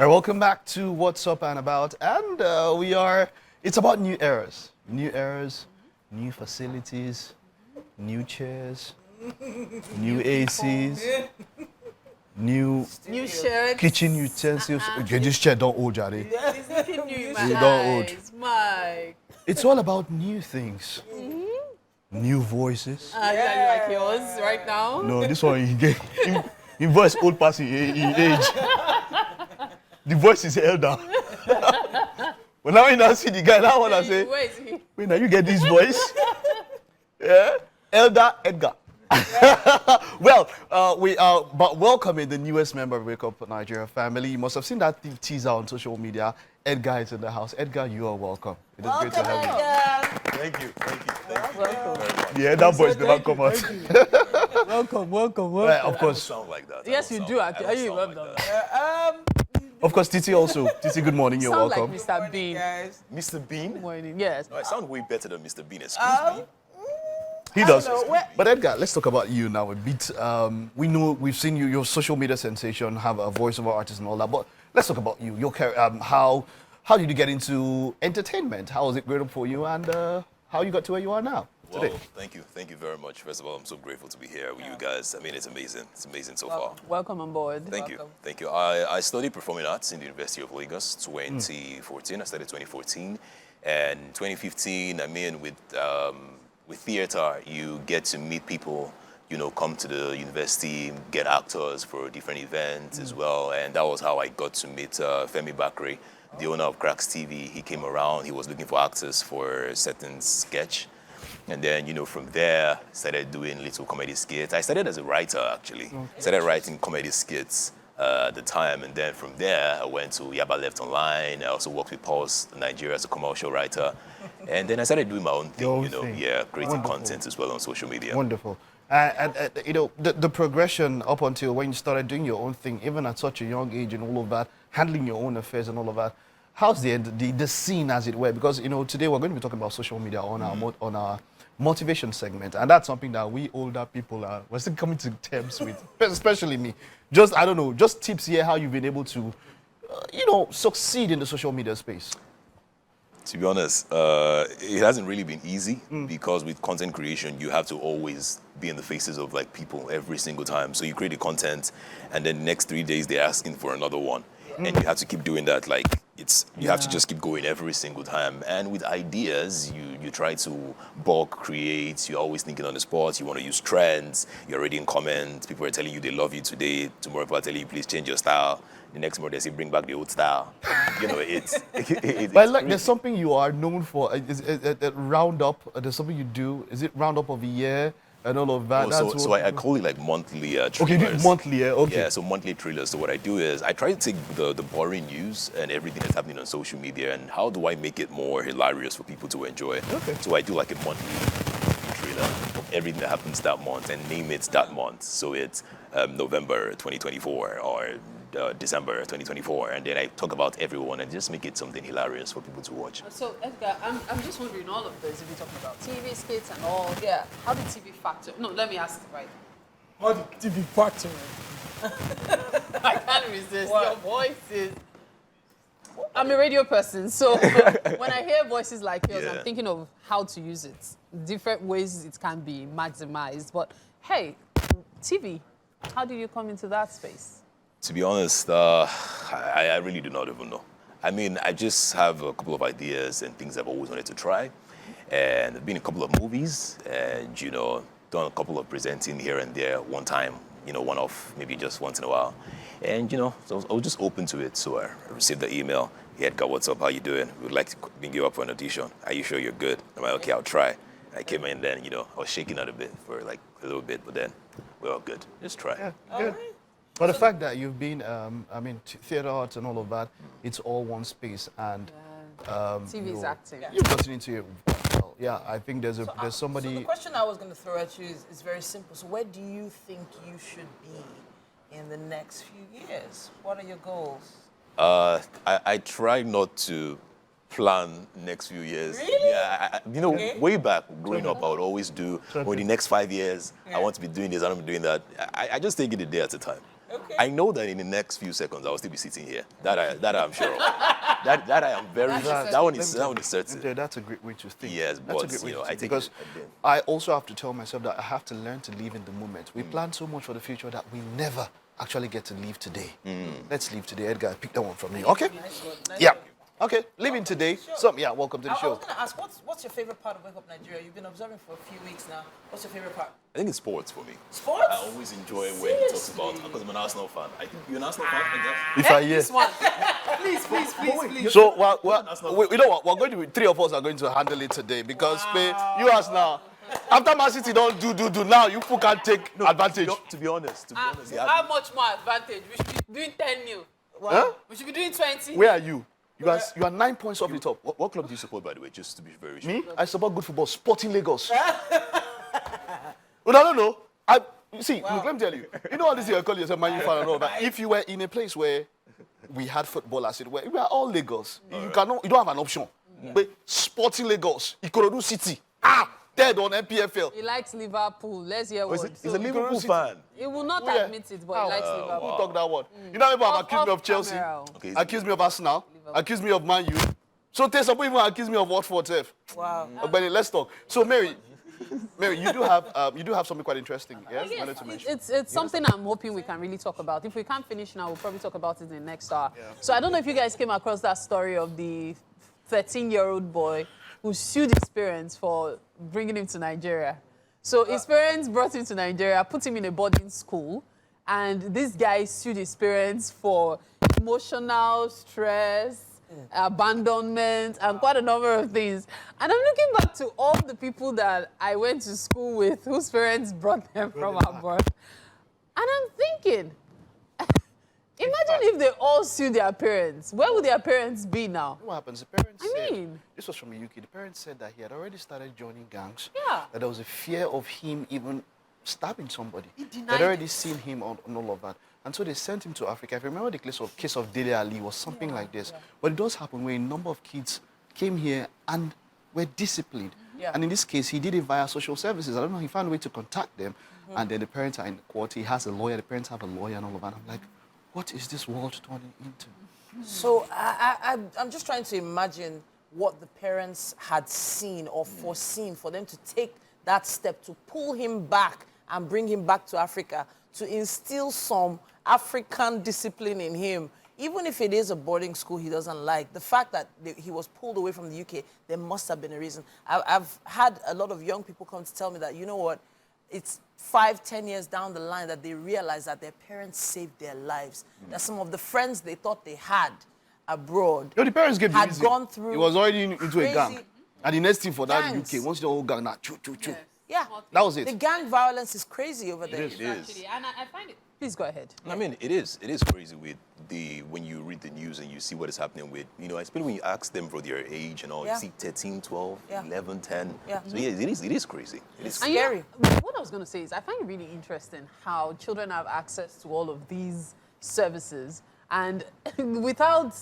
All right, welcome back to What's Up and About. And it's about new eras, new facilities, new chairs, new ACs, new shirts. kitchen utensils. Okay, this chair don't hold, Jade. It's looking new in my You don't eyes, Mike. It's all about new things, new voices. Yeah, like yours right now. No, this one he voice old person in age. The voice is elder. But now you now see the guy, that one I say, Where is he? wait, now you get this voice? Yeah? Elder Edgar. Well, we are but welcoming the newest member of Wake Up Nigeria family. You must have seen that teaser on social media. Edgar is in the house. Edgar, you are welcome. It is great to have you. Thank you very much. Yeah, that voice never come out. Welcome. Right, of course. Sound like that. Yes, you do. Actually, you love that. Of course, Titi also. Titi, good morning. You're Sound welcome. like Mr. Bean. Mr. Bean? Morning. Yes. No, I sound way better than Mr. Bean. Excuse me. He does. But Edgar, let's talk about you now a bit. We've seen you, your social media sensation, have a voiceover artist and all that. But let's talk about you. Your career. How did you get into entertainment? How was it growing up for you, and how you got to where you are now today? Well, thank you very much. First of all, I'm so grateful to be here with you guys. I mean, it's amazing. It's amazing so far. Welcome on board. Thank you. I studied performing arts in the University of Lagos 2014. I started 2014. And 2015, I mean, with theater, you get to meet people, come to the university, get actors for different events as well. And that was how I got to meet Femi Bakri, the owner of Cracks TV. He came around, he was looking for actors for a certain sketch. And then, from there, started doing little comedy skits. I started as a writer, actually. Started writing comedy skits at the time. And then from there, I went to Yaba Left Online. I also worked with Pulse Nigeria as a commercial writer. And then I started doing my own thing, creating content as well on social media. Wonderful. The progression up until when you started doing your own thing, even at such a young age and all of that, handling your own affairs and all of that, how's the scene, as it were? Because, today we're going to be talking about social media on our motivation segment, and that's something that we older people we're still coming to terms with, especially me. Just tips here, how you've been able to, succeed in the social media space. To be honest, it hasn't really been easy because with content creation, you have to always be in the faces of people every single time. So you create the content, and then the next 3 days they're asking for another one, and you have to keep doing that. You have to just keep going every single time. And with ideas, you try to bulk create. You're always thinking on the spot. You want to use trends. You're reading comments. People are telling you they love you today. Tomorrow people are telling you please change your style. The next morning they say bring back the old style. But there's something you are known for. Is it roundup? There's something you do. Is it roundup of a year and all of that? So I call it monthly trailers. Okay, you do monthly, okay. Yeah, so monthly trailers. So what I do is I try to take the boring news and everything that's happening on social media, and how do I make it more hilarious for people to enjoy? Okay. So I do a monthly trailer of everything that happens that month and name it that month. So it's November 2024 or December 2024, and then I talk about everyone and just make it something hilarious for people to watch. So Edgar, I'm just wondering, all of this, if you're talking about TV skits and all, how did TV factor? No, let me ask right. How did TV factor? I can't resist. Your voice is. I'm a radio person, so when I hear voices like yours, I'm thinking of how to use it. Different ways it can be maximized. But hey, TV, how did you come into that space? To be honest, I really do not even know. I mean, I just have a couple of ideas and things I've always wanted to try. And I've been in a couple of movies and, done a couple of presenting here and there one time, one-off, maybe just once in a while. And, so I was just open to it. So I received the email. Hey, Edgar, what's up? How you doing? We'd like to bring you up for an audition. Are you sure you're good? I'm like, okay, I'll try. I came in then, I was shaking out a bit for a little bit, but then we're all good. Just try. Yeah, good. But the fact that you've been, theater arts and all of that, it's all one space, and TV is acting. You continue to it. Well, yeah, I think there's somebody. So the question I was going to throw at you is very simple. So where do you think you should be in the next few years? What are your goals? I try not to plan next few years. Really? Yeah, way back growing up, I would always do, the next 5 years, I want to be doing this, I want to be doing that. I just take it a day at a time. Okay. I know that in the next few seconds I'll still be sitting here. That I'm sure of. that I am very sure. That one is certain. Yeah, that's a great way to think. Yes, that's a but, great way you know, to I think. take Because it a bit. I also have to tell myself that I have to learn to live in the moment. We plan so much for the future that we never actually get to live today. Let's live today. Edgar, pick that one from me. Okay? Nice one. Nice Yeah. one. Okay, living today. Sure. So, yeah, welcome to the I show. was going to ask, what's your favorite part of Wake Up Nigeria? You've been observing for a few weeks now. What's your favorite part? I think it's sports for me. Sports? I always enjoy when he talks about, because I'm an Arsenal fan. I think you're an Arsenal fan, I guess. If I hear. This one. Please. So, you know what? We're going to be, three of us are going to handle it today because you ask now. After Man City don't do now, you people can't take advantage. To be honest, yeah. How much more advantage? We should be doing 10 nil. Huh? We should be doing 20. Where are you? You are 9 points off the top. What club do you support, by the way, just to be very sure? Me? I support good football. Sporting Lagos. But I don't know. Look, let me tell you. You know all this you call yourself Man U fan and all that. If you were in a place where we had football as it were, we are all Lagos. You don't have an option. But Sporting Lagos, Ikorodu City, dead on MPFL. He likes Liverpool. Let's hear what. He's a Liverpool fan. He will not Yeah. admit it, but he likes Liverpool. Who talk that word? You know people have Off- accused me off of Chelsea, camera. Okay, accused me of Arsenal, accused me of Man U. So there's some people accuse me of Watford. Wow. But let's talk. So Mary, you do have something quite interesting. Yes, I wanted to mention. It's something I'm hoping we can really talk about. If we can't finish now, we'll probably talk about it in the next hour. Yeah. So I don't know if you guys came across that story of the 13-year-old boy who sued his parents for bringing him to Nigeria. So his parents brought him to Nigeria, put him in a boarding school, and this guy sued his parents for emotional stress, abandonment, and quite a number of things. And I'm looking back to all the people that I went to school with whose parents brought them from abroad. And I'm thinking, imagine if they all sued their parents. Where would their parents be now? What happens? The parents I said, mean- this was from the UK. The parents said that he had already started joining gangs. Yeah. That there was a fear of him even stabbing somebody. He denied They'd already it. seen him on all of that. And so they sent him to Africa. If you remember the case of Dele Ali was something like this. But it does happen where a number of kids came here and were disciplined. Yeah. And in this case, he did it via social services. I don't know, he found a way to contact them. And then the parents are in court. He has a lawyer. The parents have a lawyer and all of that. I'm like, what is this world turning into? So I'm just trying to imagine what the parents had seen or foreseen for them to take that step to pull him back and bring him back to Africa, to instill some African discipline in him. Even if it is a boarding school he doesn't like, the fact that he was pulled away from the UK, there must have been a reason. I've had a lot of young people come to tell me that, you know what, it's 5-10 years down the line that they realize that their parents saved their lives. That some of the friends they thought they had abroad The parents gave the had reason. gone through He was already into a crazy gang. And the next thing for that gangs. UK, once the whole gang, now, choo. Yeah. That was it. The gang violence is crazy over there. It is. Actually, and I find it. Please go ahead. I mean, it is crazy with when you read the news and you see what is happening with, especially when you ask them for their age and all, Yeah. you see 13, 12, Yeah. 11, 10. Yeah. So yeah, it is crazy. It is And you know, Scary. what I was going to say is I find it really interesting how children have access to all of these services and without,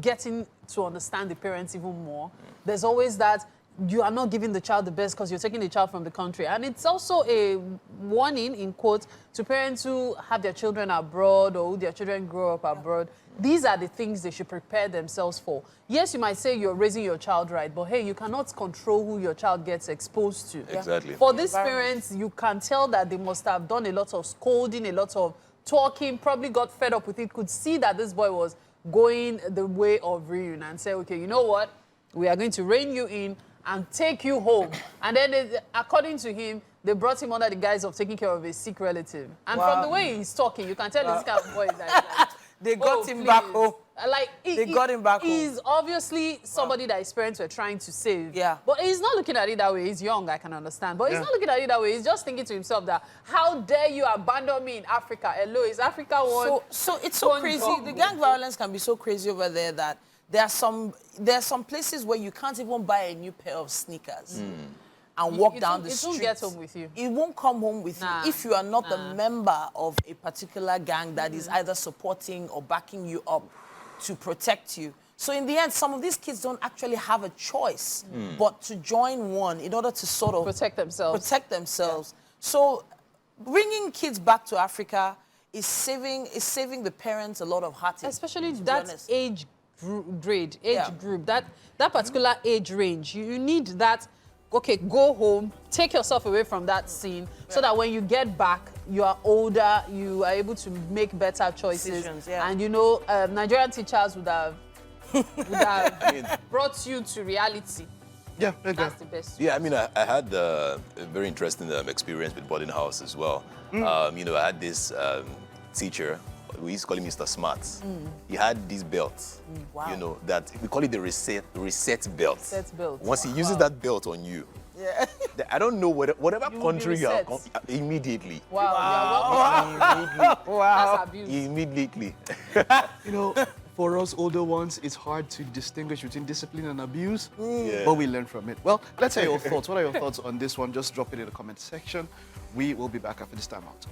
getting to understand the parents even more, there's always that you are not giving the child the best because you're taking the child from the country. And it's also a warning, in quotes, to parents who have their children abroad or who their children grow up abroad. These are the things they should prepare themselves for. Yes, you might say you're raising your child right, but hey, you cannot control who your child gets exposed to. Exactly. For these Environment. parents, you can tell that they must have done a lot of scolding, a lot of talking, probably got fed up with it, could see that this boy was going the way of reunion and say, okay, you know what? We are going to rein you in and take you home. And then, according to him, they brought him under the guise of taking care of a sick relative. And Wow. from the way he's talking, you can tell this kind of boy is like, They got "Oh, him back please." home. Like, They got him back home. He's obviously somebody that his parents were trying to save. Yeah. But he's not looking at it that way. He's young, I can understand. But he's Yeah. not looking at it that way. He's just thinking to himself that, how dare you abandon me in Africa? Hello, is Africa one? So it's so one crazy. dog? The gang violence can be so crazy over there that there are some places where you can't even buy a new pair of sneakers and walk It down won't- the it street. won't get home with you. It won't come home with Nah, you if you are not nah. a member of a particular gang that is either supporting or backing you up to protect you. So in the end, some of these kids don't actually have a choice but to join one in order to sort of Protect themselves. protect themselves. So bringing kids back to Africa is saving the parents a lot of heartache. Especially to be that honest. age group, Yeah. that particular age range. You need that. Okay, go home, take yourself away from that scene, so that when you get back, you are older, you are able to make better choices. Decisions, yeah. And you know, Nigerian teachers would have brought you to reality. Yeah, okay. That's the best. Yeah, I mean, I had a very interesting experience with boarding house as well. You know, I had this teacher, we used to call him Mr. Smart. He had these belts, Wow. you know, that we call it the reset belt. Reset belt. Once he uses that belt on you, Yeah. I don't know whatever You will be country you are, reset. immediately. Wow. Immediately. That's abuse. Immediately. You know, for us older ones, it's hard to distinguish between discipline and abuse, Yeah. but we learn from it. Well, let's hear your thoughts. What are your thoughts on this one? Just drop it in the comment section. We will be back after this time out.